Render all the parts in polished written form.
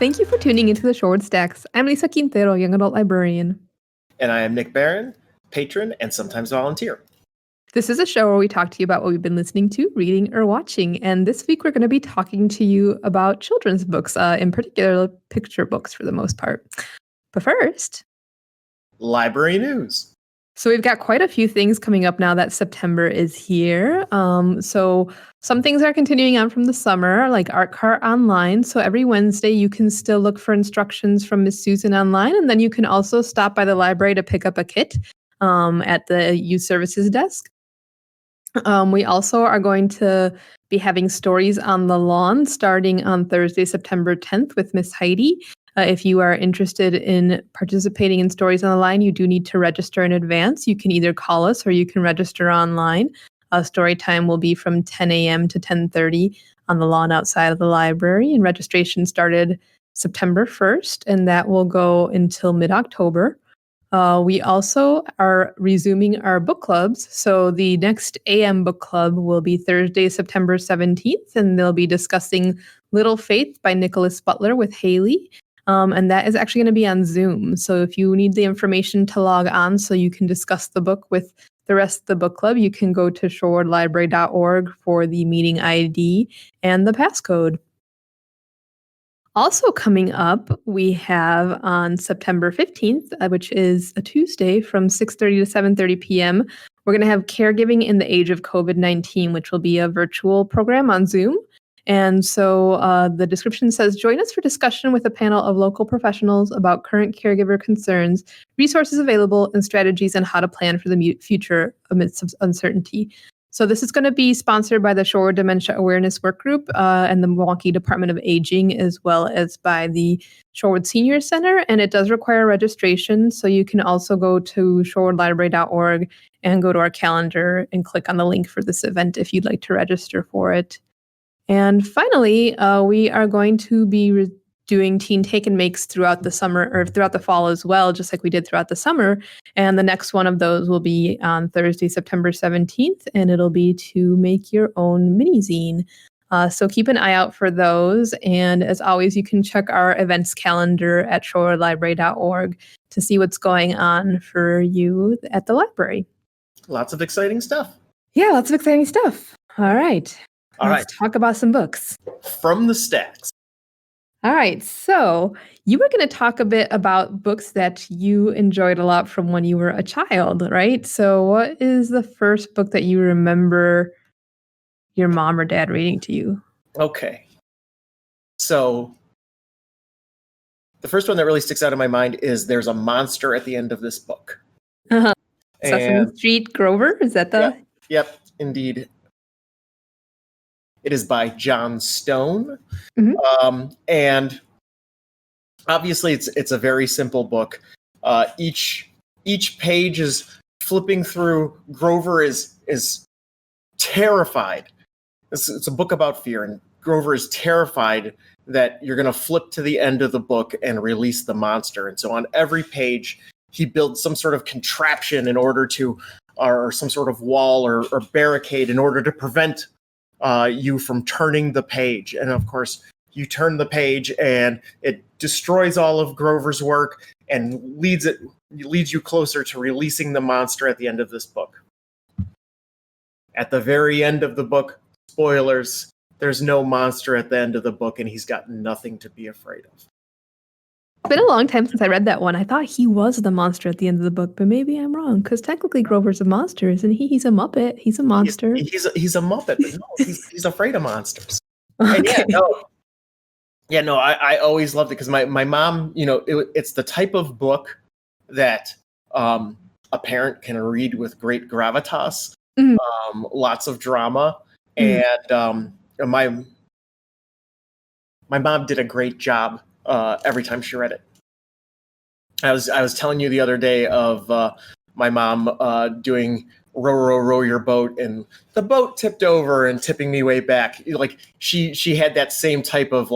Thank you for tuning into the Shorewood Stacks. I'm Lisa Quintero, young adult librarian. And I am Nick Barron, patron and sometimes volunteer. This is a show where we talk to you about what we've been listening to, reading, or watching. And this week we're going to be talking to you about children's books, in particular picture books for the most part. But first, library news. So we've got quite a few things coming up now that September is here. So some things are continuing on from the summer, like Art Cart Online. So every Wednesday you can still look for instructions from Miss Susan online, and then you can also stop by the library to pick up a kit at the youth services desk. We also are going to be having Stories on the Lawn starting on Thursday, September 10th with Miss Heidi. If you are interested in participating in Stories on the Line, you do need to register in advance. You can either call us or you can register online. Story time will be from 10 a.m. to 10:30 on the lawn outside of the library. And registration started September 1st, and that will go until mid-October. We also are resuming our book clubs. So the next AM book club will be Thursday, September 17th, and they'll be discussing Little Faith by Nicholas Butler with Haley. And that is actually going to be on Zoom. So if you need the information to log on so you can discuss the book with the rest of the book club, you can go to shorewoodlibrary.org for the meeting ID and the passcode. Also coming up, we have on September 15th, which is a Tuesday from 6:30 to 7:30 p.m., we're going to have Caregiving in the Age of COVID-19, which will be a virtual program on Zoom. And so the description says, join us for discussion with a panel of local professionals about current caregiver concerns, resources available, and strategies on how to plan for the future amidst uncertainty. So this is going to be sponsored by the Shorewood Dementia Awareness Workgroup and the Milwaukee Department of Aging, as well as by the Shorewood Senior Center. And it does require registration. So you can also go to shorewoodlibrary.org and go to our calendar and click on the link for this event if you'd like to register for it. And finally, we are going to be doing teen take and makes throughout the summer or throughout the fall as well, just like we did throughout the summer. And the next one of those will be on Thursday, September 17th, and it'll be to make your own mini zine. So keep an eye out for those. And as always, you can check our events calendar at shorewoodlibrary.org to see what's going on for you at the library. Lots of exciting stuff. Yeah, lots of exciting stuff. All right. Let's talk about some books. From the stacks. All right. So you were going to talk a bit about books that you enjoyed a lot from when you were a child, right? So what is the first book that you remember your mom or dad reading to you? Okay. So the first one that really sticks out in my mind is There's a Monster at the End of This Book. Sesame Street Grover? Is that the... Yep, indeed. It is by John Stone. Mm-hmm. And obviously it's a very simple book. Each page is flipping through. Grover is terrified. It's a book about fear, and Grover is terrified that you're going to flip to the end of the book and release the monster. And so on every page, he builds some sort of contraption in order to, or some sort of wall or barricade in order to prevent you from turning the page. And of course, you turn the page and it destroys all of Grover's work and leads you closer to releasing the monster at the end of this book. At the very end of the book, spoilers, there's no monster at the end of the book, and he's got nothing to be afraid of. It's been a long time since I read that one. I thought he was the monster at the end of the book, but maybe I'm wrong, because technically Grover's a monster, isn't he? He's a Muppet. He's a monster. He's a Muppet, but no, he's afraid of monsters. Okay. And I always loved it because my mom, it's the type of book that a parent can read with great gravitas, lots of drama, and my mom did a great job every time she read it. I was telling you the other day of my mom doing row, row, row your boat, and the boat tipped over and tipping me way back. Like she had that same type of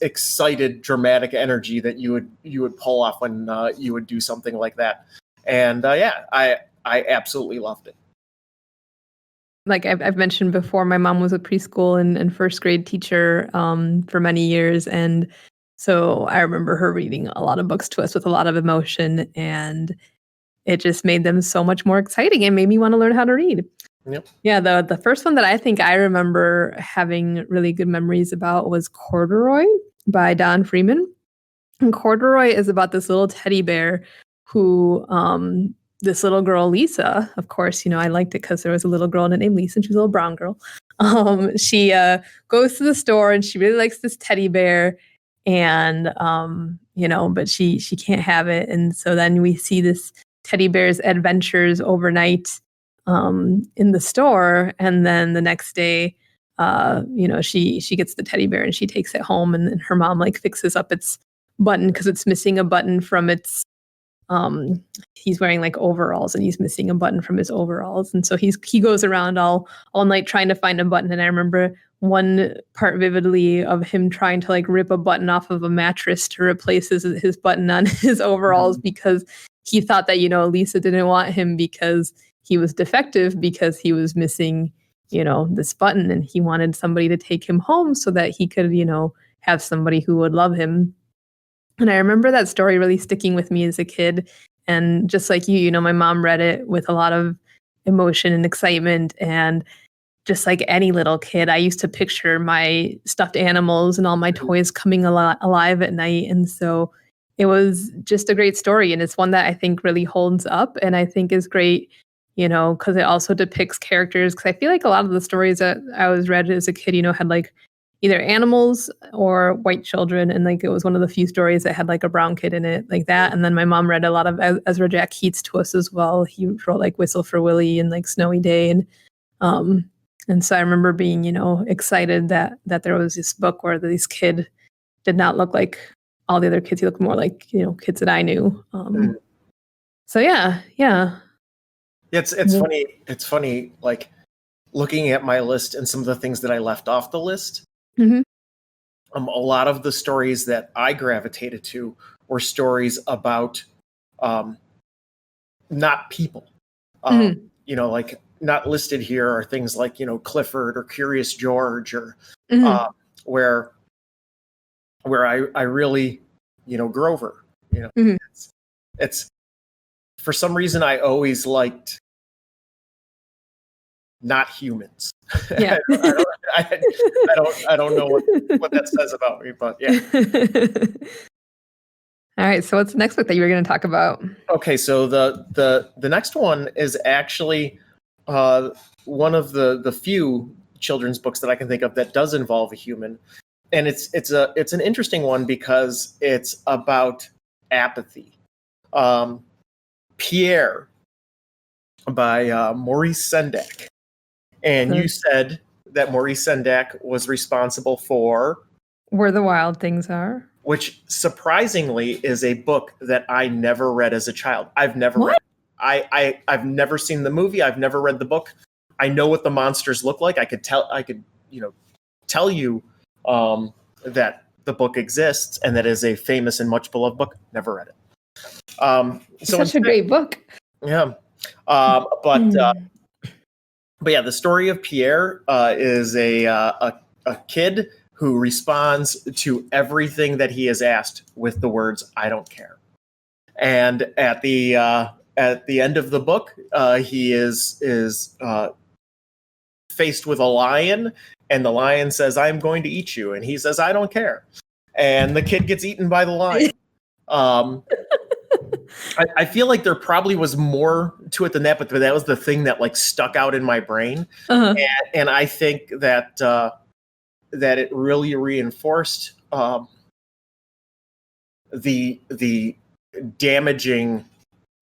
excited, dramatic energy that you would pull off when you would do something like that. And I absolutely loved it. Like I've mentioned before, my mom was a preschool and first grade teacher for many years, and So I remember her reading a lot of books to us with a lot of emotion, and it just made them so much more exciting and made me want to learn how to read. Yep. Yeah, the first one that I think I remember having really good memories about was Corduroy by Don Freeman. And Corduroy is about this little teddy bear who this little girl, Lisa, of course, I liked it because there was a little girl named Lisa and she was a little brown girl. She goes to the store and she really likes this teddy bear and but she can't have it. And so then we see this teddy bear's adventures overnight in the store. And then the next day, she gets the teddy bear and she takes it home and then her mom like fixes up its button because it's missing a button from its he's wearing like overalls and he's missing a button from his overalls. And so he goes around all night trying to find a button. And I remember one part vividly of him trying to like rip a button off of a mattress to replace his button on his overalls because he thought that, Lisa didn't want him because he was defective because he was missing, this button and he wanted somebody to take him home so that he could, have somebody who would love him. And I remember that story really sticking with me as a kid. And just like you, my mom read it with a lot of emotion and excitement. And just like any little kid, I used to picture my stuffed animals and all my toys coming alive at night. And so it was just a great story. And it's one that I think really holds up and I think is great, because it also depicts characters. Because I feel like a lot of the stories that I was read as a kid, had like either animals or white children. And like it was one of the few stories that had like a brown kid in it like that. And then my mom read a lot of Ezra Jack Keats to us as well. He wrote like Whistle for Willie and like Snowy Day. And so I remember being, excited that there was this book where this kid did not look like all the other kids. He looked more like, kids that I knew. So yeah. It's funny. It's funny, like looking at my list and some of the things that I left off the list. Mm-hmm. A lot of the stories that I gravitated to were stories about not people. Like not listed here are things like, Clifford or Curious George or where I really, Grover, it's for some reason I always liked not humans. Yeah. I don't know what that says about me, but yeah. All right. So what's the next book that you were going to talk about? Okay. So the next one is actually one of the few children's books that I can think of that does involve a human. And it's an interesting one because it's about apathy. Pierre by Maurice Sendak. And you said that Maurice Sendak was responsible for Where the Wild Things Are, which surprisingly is a book that I never read as a child. I've never read. I've never seen the movie. I've never read the book. I know what the monsters look like. I could tell you that the book exists and that is a famous and much beloved book. Never read it. Such a great book. Yeah. But yeah, the story of Pierre is a kid who responds to everything that he is asked with the words "I don't care." And at the end of the book, he is faced with a lion, and the lion says, "I'm going to eat you," and he says, "I don't care," and the kid gets eaten by the lion. I feel like there probably was more to it than that, but that was the thing that like stuck out in my brain. And I think that that it really reinforced the damaging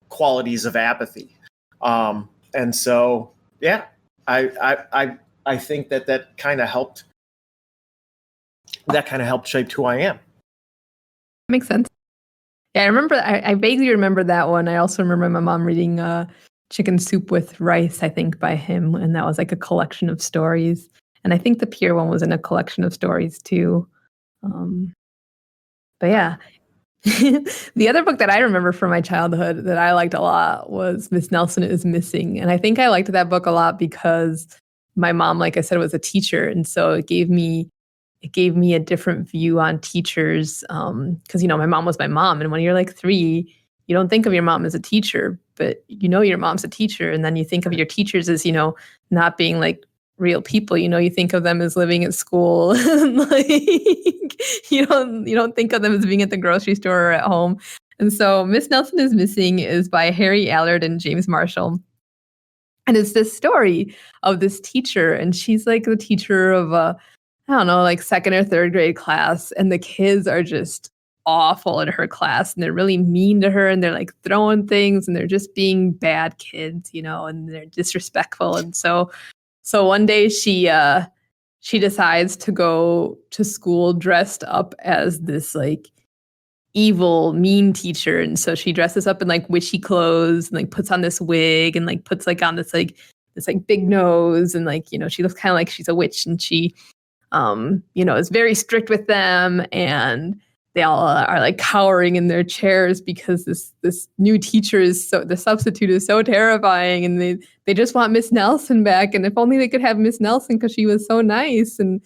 qualities of apathy. And so, yeah, I think that kind of helped. That kind of helped shape who I am. Makes sense. Yeah, I remember. I vaguely remember that one. I also remember my mom reading Chicken Soup with Rice, I think, by him, and that was like a collection of stories. And I think the Pierre one was in a collection of stories too. But yeah, the other book that I remember from my childhood that I liked a lot was Miss Nelson is Missing, and I think I liked that book a lot because my mom, like I said, was a teacher, and so it gave me it gave me a different view on teachers. Because my mom was my mom, and when you're like 3, you don't think of your mom as a teacher, but your mom's a teacher, and then you think of your teachers as not being like real people. You think of them as living at school, and like you don't think of them as being at the grocery store or at home. And so Miss Nelson is Missing is by Harry Allard and James Marshall. And it's this story of this teacher, and she's like the teacher of I don't know, like second or third grade class, and the kids are just awful in her class, and they're really mean to her, and they're like throwing things, and they're just being bad kids, and they're disrespectful. And so one day she decides to go to school dressed up as this like evil, mean teacher. And so she dresses up in like witchy clothes and like puts on this wig and like puts like on this big nose, and like, she looks kind of like she's a witch, and she is very strict with them, and they all are like cowering in their chairs because this new teacher the substitute is so terrifying, and they just want Miss Nelson back, and if only they could have Miss Nelson because she was so nice. And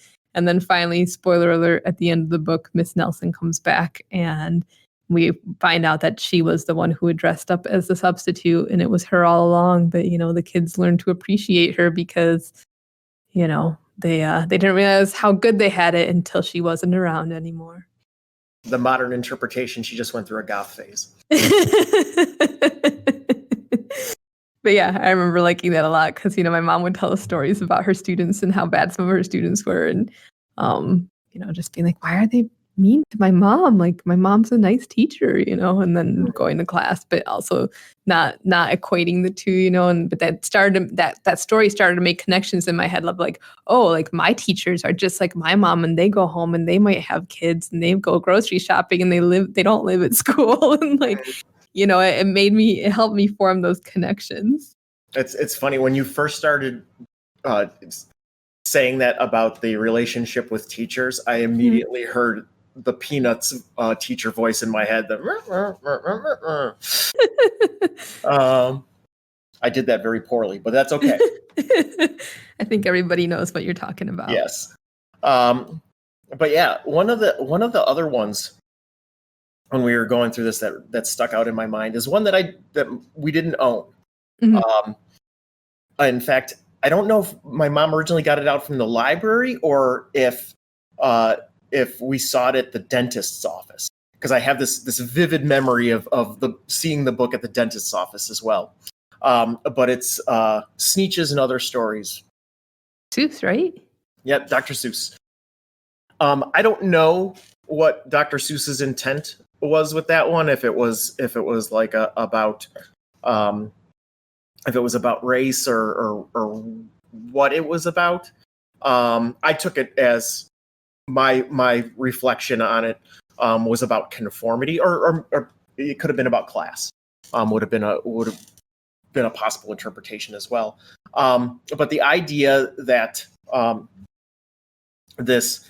then finally, spoiler alert, at the end of the book, Miss Nelson comes back, and we find out that she was the one who had dressed up as the substitute, and it was her all along. But the kids learned to appreciate her because they didn't realize how good they had it until she wasn't around anymore. The modern interpretation, she just went through a goth phase. But yeah, I remember liking that a lot because, my mom would tell us stories about her students and how bad some of her students were. And, just being like, why are they mean to my mom? Like, my mom's a nice teacher, and then going to class, but also not equating the two, but that story started to make connections in my head of like, oh, like my teachers are just like my mom, and they go home and they might have kids and they go grocery shopping and they don't live at school. And like, it helped me form those connections. It's funny when you first started saying that about the relationship with teachers, I immediately heard the Peanuts teacher voice in my head. I did that very poorly, but that's okay. I think everybody knows what you're talking about. Yes. But yeah, one of the other ones when we were going through this that stuck out in my mind is one that we didn't own. Mm-hmm. In fact, I don't know if my mom originally got it out from the library or if we saw it at the dentist's office, because I have this vivid memory of seeing the book at the dentist's office as well. But it's Sneetches and Other Stories. Seuss, right? Yep, Dr. Seuss. I don't know what Dr. Seuss's intent was with that one. If it was like about if it was about race or what it was about. I took it as my reflection on it was about conformity, or it could have been about class. Would have been a possible interpretation as well. But the idea that this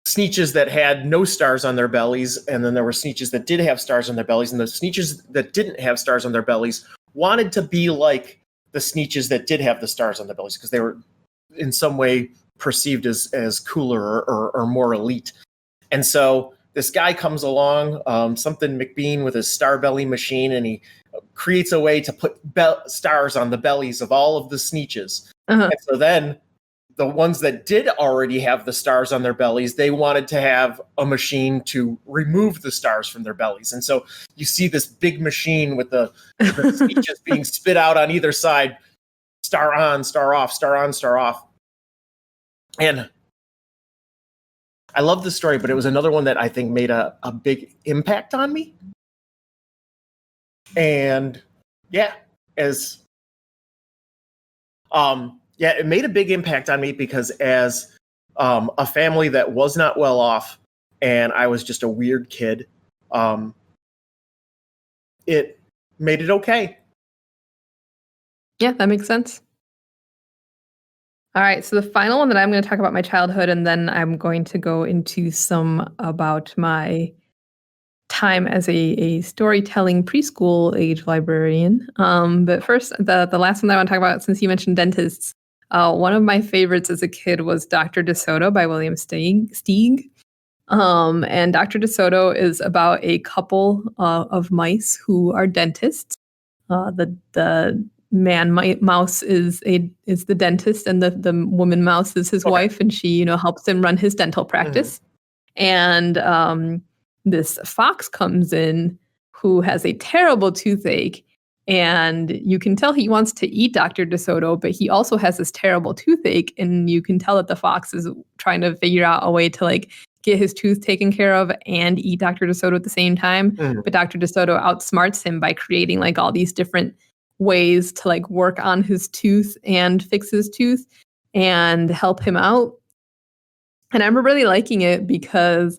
Sneetches that had no stars on their bellies, and then there were Sneetches that did have stars on their bellies, and the Sneetches that didn't have stars on their bellies wanted to be like the Sneetches that did have the stars on their bellies because they were in some way perceived as cooler or more elite. And so this guy comes along, something McBean with his star belly machine, and he creates a way to put stars on the bellies of all of the Sneetches. Uh-huh. And so then the ones that did already have the stars on their bellies, they wanted to have a machine to remove the stars from their bellies. And so you see this big machine with the Sneetches being spit out on either side, star on, star off, star on, star off. And I love the story, but it was another one that I think made a big impact on me. And yeah, it made a big impact on me because as a family that was not well off, and I was just a weird kid, it made it okay. Yeah, that makes sense. All right, so the final one that I'm going to talk about my childhood, and then I'm going to go into some about my time as a storytelling preschool age librarian. But first, the last one that I want to talk about, since you mentioned dentists, One of my favorites as a kid was Dr. DeSoto by William Steig. And Dr. DeSoto is about a couple of mice who are dentists. The mouse is the dentist, and the woman mouse is his wife, and she helps him run his dental practice. And this fox comes in who has a terrible toothache, and you can tell he wants to eat Dr. DeSoto, but he also has this terrible toothache, and you can tell that the fox is trying to figure out a way to like get his tooth taken care of and eat Dr. DeSoto at the same time. But Dr. DeSoto outsmarts him by creating like all these different ways to like work on his tooth and fix his tooth and help him out. And I remember really liking it because,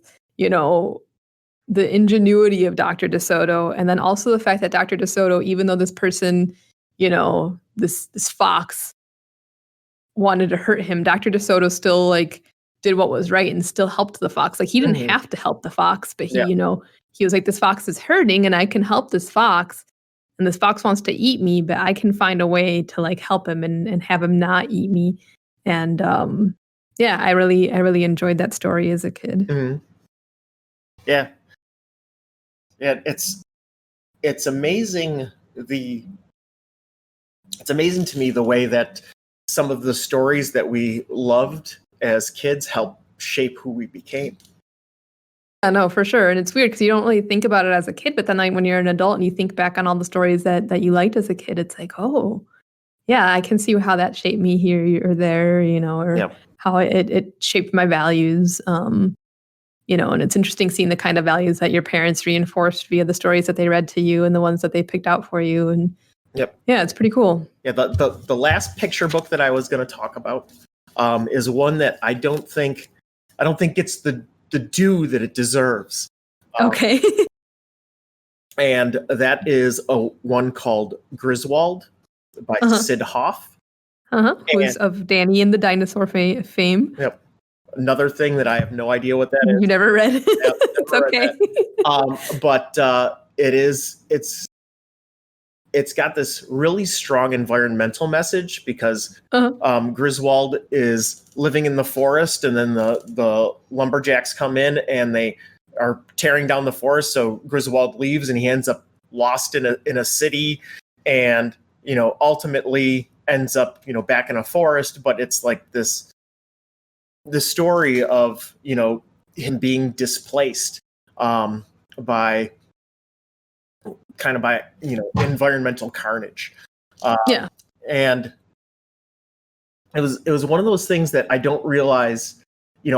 the ingenuity of Dr. DeSoto, and then also the fact that Dr. DeSoto, even though this person, this fox wanted to hurt him, Dr. DeSoto still like did what was right and still helped the fox. Like he didn't have to help the fox, but he was like, this fox is hurting and I can help this fox. And this fox wants to eat me, but I can find a way to like help him and have him not eat me. And I really enjoyed that story as a kid. Yeah, it's amazing it's amazing to me the way that some of the stories that we loved as kids help shape who we became. I know, for sure. And it's weird because you don't really think about it as a kid, but then like when you're an adult and you think back on all the stories that you liked as a kid, it's like, oh, yeah, I can see how that shaped me here or there, or how it shaped my values. And it's interesting seeing the kind of values that your parents reinforced via the stories that they read to you and the ones that they picked out for you. And yeah, it's pretty cool. Yeah, the last picture book that I was going to talk about is one that I don't think gets the due that it deserves. Okay. And that is one called Griswold by Sid Hoff. Who's of Danny and the Dinosaur fame. Yep. Another thing that I have no idea what that is. You never read it? It's okay. But it's got this really strong environmental message because Griswold is living in the forest, and then the lumberjacks come in and they are tearing down the forest. So Griswold leaves and he ends up lost in a city, and ultimately ends up back in a forest. But it's like the story of him being displaced by environmental carnage. And it was one of those things that I don't realize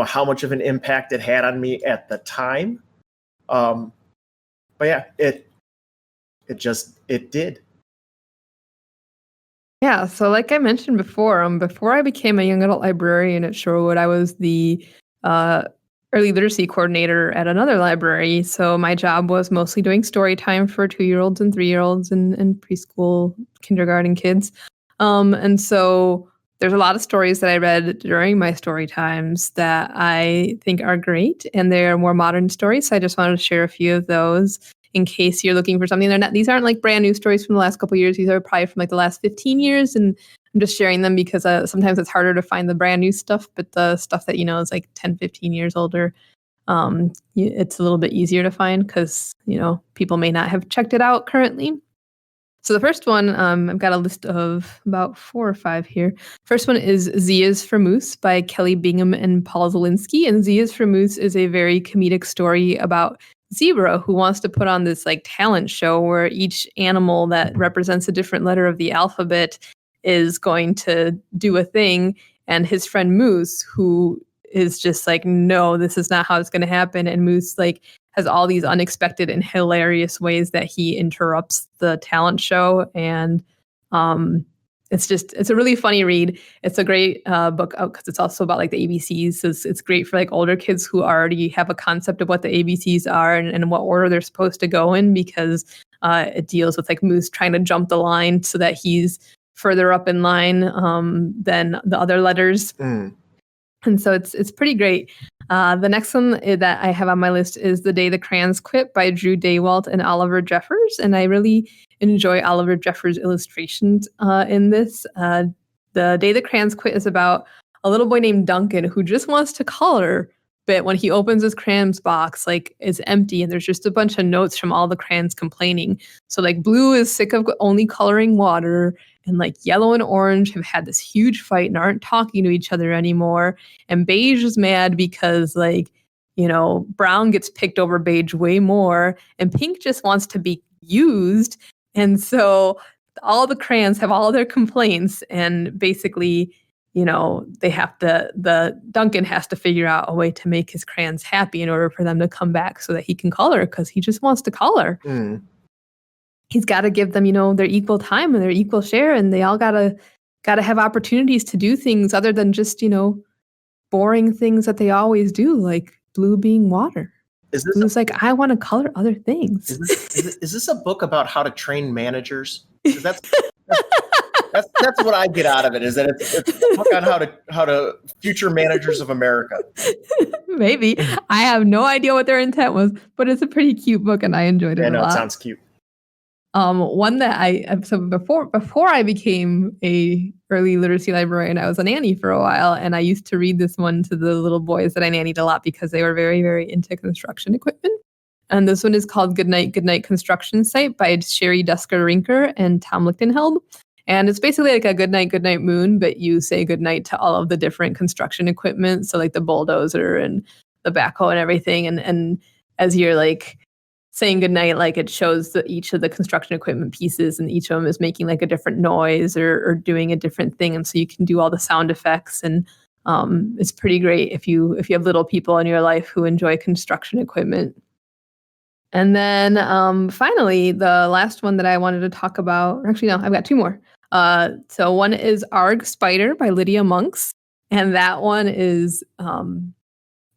how much of an impact it had on me at the time. But yeah, it did. Yeah, so like I mentioned before I became a young adult librarian at Sherwood, I was the early literacy coordinator at another library. So my job was mostly doing story time for 2-year-olds and 3-year-olds and preschool, kindergarten kids. And so there's a lot of stories that I read during my story times that I think are great, and they're more modern stories. So I just wanted to share a few of those in case you're looking for something. These aren't like brand new stories from the last couple of years. These are probably from like the last 15 years. And I'm just sharing them because sometimes it's harder to find the brand new stuff, but the stuff that, is like 10, 15 years older, it's a little bit easier to find because, people may not have checked it out currently. So the first one, I've got a list of about 4 or 5 here. First one is Zia's for Moose by Kelly Bingham and Paul Zielinski. And Zia's for Moose is a very comedic story about Zebra, who wants to put on this like talent show where each animal that represents a different letter of the alphabet is going to do a thing. And his friend Moose, who is just like, no, this is not how it's going to happen. And Moose like has all these unexpected and hilarious ways that he interrupts the talent show. And it's a really funny read. It's a great book because it's also about like the ABCs. So it's great for like older kids who already have a concept of what the ABCs are and what order they're supposed to go in, because it deals with like Moose trying to jump the line so that he's further up in line than the other letters. And so it's pretty great. The next one that I have on my list is The Day the Crayons Quit by Drew Daywalt and Oliver Jeffers. And I really enjoy Oliver Jeffers' illustrations in this. The Day the Crayons Quit is about a little boy named Duncan who just wants to color, but when he opens his crayons box, like it's empty and there's just a bunch of notes from all the crayons complaining. So like blue is sick of only coloring water, and like yellow and orange have had this huge fight and aren't talking to each other anymore. And beige is mad because like, brown gets picked over beige way more, and pink just wants to be used. And so all the crayons have all their complaints, and basically, the Duncan has to figure out a way to make his crayons happy in order for them to come back so that he can color, because he just wants to color. He's got to give them, their equal time and their equal share, and they all gotta have opportunities to do things other than just, boring things that they always do, like blue being water. Blue's like, I want to color other things. Is this a book about how to train managers? That's what I get out of it. Is that it's a book on how to future managers of America? Maybe. I have no idea what their intent was, but it's a pretty cute book, and I enjoyed it a lot. It sounds cute. One that before I became a early literacy librarian, I was a nanny for a while, and I used to read this one to the little boys that I nannied a lot because they were very, very into construction equipment. And this one is called Goodnight Construction Site by Sherry Dusker-Rinker and Tom Lichtenheld. And it's basically like a goodnight moon, but you say goodnight to all of the different construction equipment. So like the bulldozer and the backhoe and everything. And as you're like saying goodnight, like it shows each of the construction equipment pieces, and each of them is making like a different noise or doing a different thing. And so you can do all the sound effects. And it's pretty great if you have little people in your life who enjoy construction equipment. And then finally, the last one that I wanted to talk about, actually, no, I've got two more. So one is Arg Spider by Lydia Monks. And that one is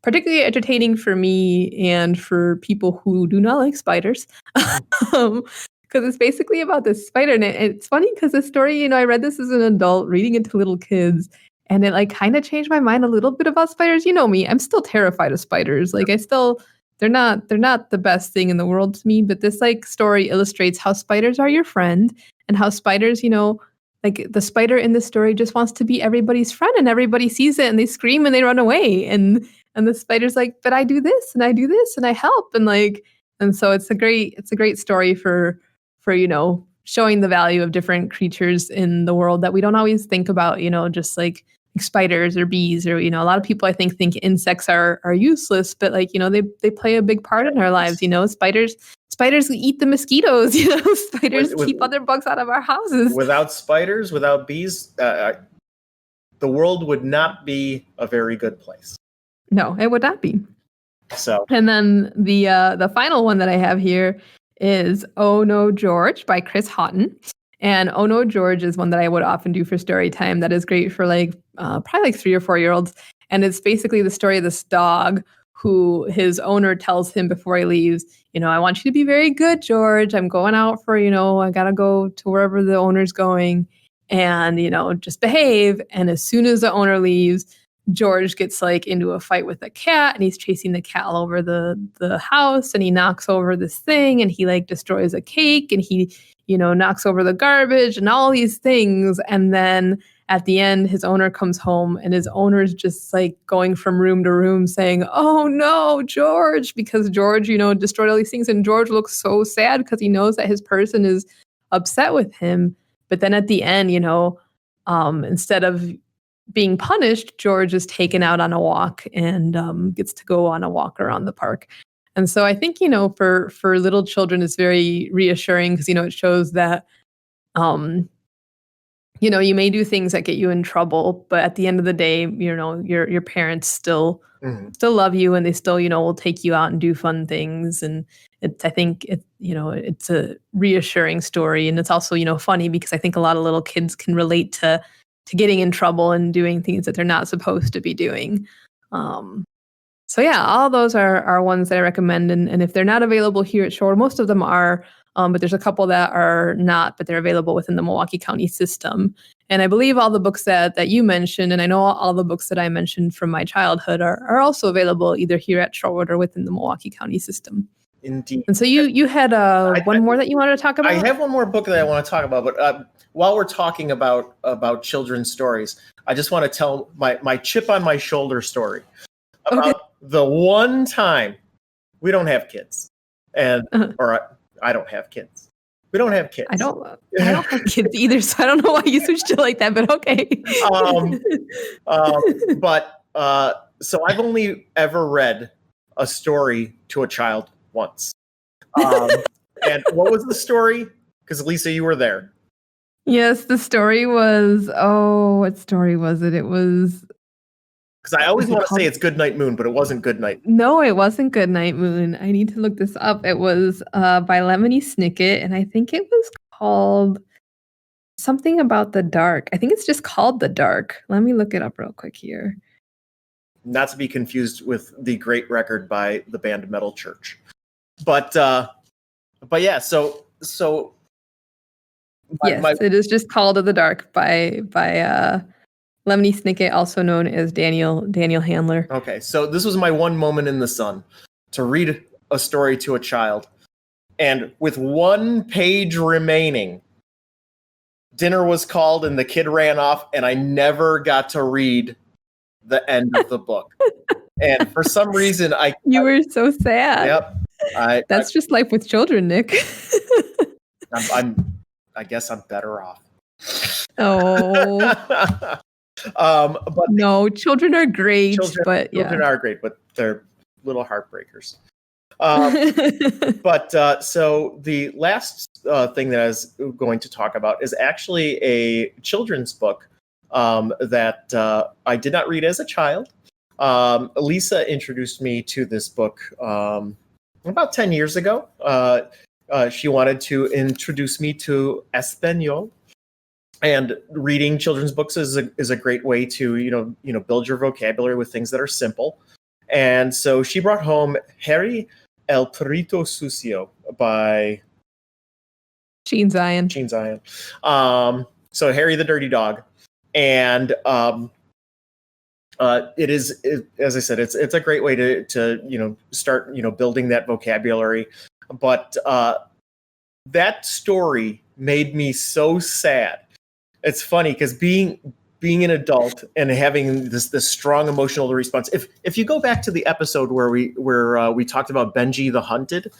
particularly entertaining for me and for people who do not like spiders. Because it's basically about this spider. And it's funny because the story, I read this as an adult, reading it to little kids. And it like kind of changed my mind a little bit about spiders. You know me, I'm still terrified of spiders. Like they're not the best thing in the world to me, but this like story illustrates how spiders are your friend, and how spiders, like the spider in the story just wants to be everybody's friend, and everybody sees it and they scream and they run away. And the spider's like, but I do this and I do this and I help. And so it's a great story for showing the value of different creatures in the world that we don't always think about, just like spiders or bees, or a lot of people I think insects are useless, but like they play a big part in our lives. Spiders eat the mosquitoes. Spiders keep other bugs out of our houses. Without spiders, without bees, the world would not be a very good place. No, it would not be. So, and then the final one that I have here is Oh No George by Chris Houghton. And Oh No George is one that I would often do for story time. That is great for probably like 3 or 4 year olds. And it's basically the story of this dog who his owner tells him before he leaves, I want you to be very good, George. I'm going out for, I got to go to wherever the owner's going, and, just behave. And as soon as the owner leaves, George gets like into a fight with a cat, and he's chasing the cat all over the house, and he knocks over this thing, and he like destroys a cake, and he knocks over the garbage and all these things. And then at the end, his owner comes home, and his owner's just like going from room to room saying, oh no, George, because George, destroyed all these things. And George looks so sad because he knows that his person is upset with him. But then at the end, instead of being punished, George is taken out on a walk and gets to go on a walk around the park. And so I think, for little children, it's very reassuring because, it shows that, you may do things that get you in trouble, but at the end of the day, your parents still love you, and they still, will take you out and do fun things. And I think it's a reassuring story. And it's also, funny because I think a lot of little kids can relate to getting in trouble and doing things that they're not supposed to be doing. So yeah, all those are ones that I recommend. And if they're not available here at Shore, most of them are, but there's a couple that are not, but they're available within the Milwaukee County system. And I believe all the books that you mentioned, and I know all the books that I mentioned from my childhood are also available either here at Shorewood or within the Milwaukee County system. Indeed. And so you had one more that you wanted to talk about? I have one more book that I want to talk about, but while we're talking about children's stories, I just want to tell my chip on my shoulder story about the one time we don't have kids, or I don't have kids. We don't have kids. I don't have kids either, so I don't know why you switched it like that, but okay. So I've only ever read a story to a child once. And what was the story? Because Lisa, you were there. Yes, the story was, what story was it? It was... Because I always want to say it's Goodnight Moon, but it wasn't Goodnight. No, it wasn't Goodnight Moon. I need to look this up. It was by Lemony Snicket, and I think it was called something about the dark. I think it's just called The Dark. Let me look it up real quick here. Not to be confused with the great record by the band Metal Church. But yeah, so yes, it is just called The Dark by Lemony Snicket, also known as Daniel Handler. Okay, so this was my one moment in the sun to read a story to a child. And with 1 page remaining, dinner was called and the kid ran off, and I never got to read the end of the book. And for some reason, You were so sad. Yep. That's just life with children, Nick. I guess I'm better off. Oh. But no, children are great. Children are great, but they're little heartbreakers. So the last thing that I was going to talk about is actually a children's book that I did not read as a child. Lisa introduced me to this book about 10 years ago. She wanted to introduce me to Espanol. And reading children's books is a great way to build your vocabulary with things that are simple. And so she brought home Harry El Perrito Sucio by Gene Zion. So Harry the Dirty Dog, and it is, as I said, it's a great way to start building that vocabulary. But that story made me so sad. It's funny because being an adult and having this strong emotional response. If you go back to the episode where we talked about Benji the Hunted,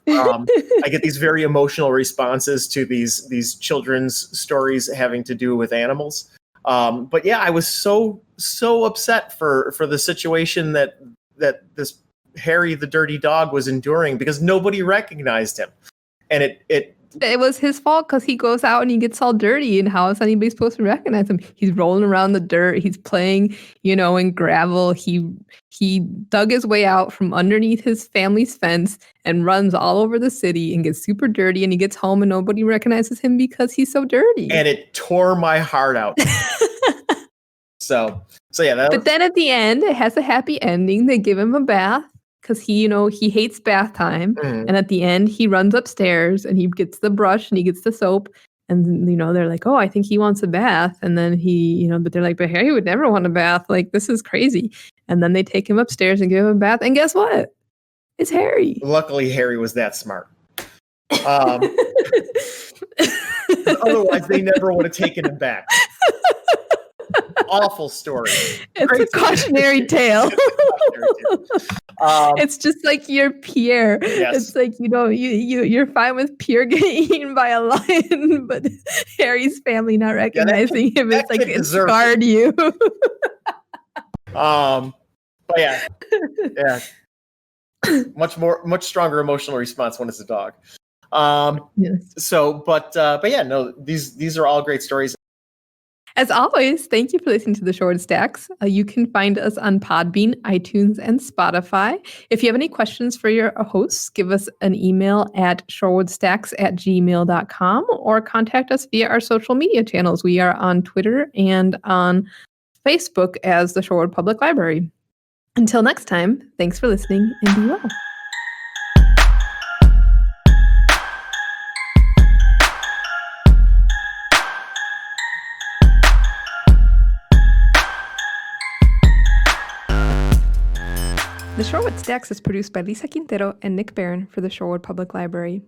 I get these very emotional responses to these children's stories having to do with animals. But yeah, I was so upset for the situation that this Harry the Dirty Dog was enduring because nobody recognized him, and it was his fault because he goes out and he gets all dirty, and how is anybody supposed to recognize him? He's rolling around the dirt. He's playing, in gravel. He dug his way out from underneath his family's fence and runs all over the city and gets super dirty, and he gets home and nobody recognizes him because he's so dirty. And it tore my heart out. So yeah. But then at the end, it has a happy ending. They give him a bath. Because he hates bath time. Mm. And at the end, he runs upstairs and he gets the brush and he gets the soap. And, they're like, oh, I think he wants a bath. And then but they're like, but Harry would never want a bath. Like, this is crazy. And then they take him upstairs and give him a bath. And guess what? It's Harry. Luckily, Harry was that smart. Otherwise, they never would have taken him back. Awful story. It's a cautionary tale. It's just like your Pierre. Yes. It's like you're fine with Pierre getting eaten by a lion, but Harry's family not recognizing him. It's like it scarred you. But yeah. Much stronger emotional response when it's a dog. Yes. So, but yeah, no, these are all great stories. As always, thank you for listening to the Short Stacks. You can find us on Podbean, iTunes, and Spotify. If you have any questions for your hosts, give us an email at shorewoodstacks@gmail.com or contact us via our social media channels. We are on Twitter and on Facebook as the Shorewood Public Library. Until next time, thanks for listening and be well. The Shorewood Text X is produced by Lisa Quintero and Nick Barron for the Shorewood Public Library.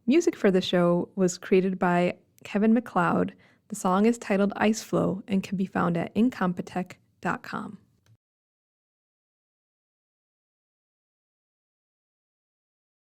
Music for the show was created by Kevin MacLeod. The song is titled Ice Flow and can be found at incompetech.com.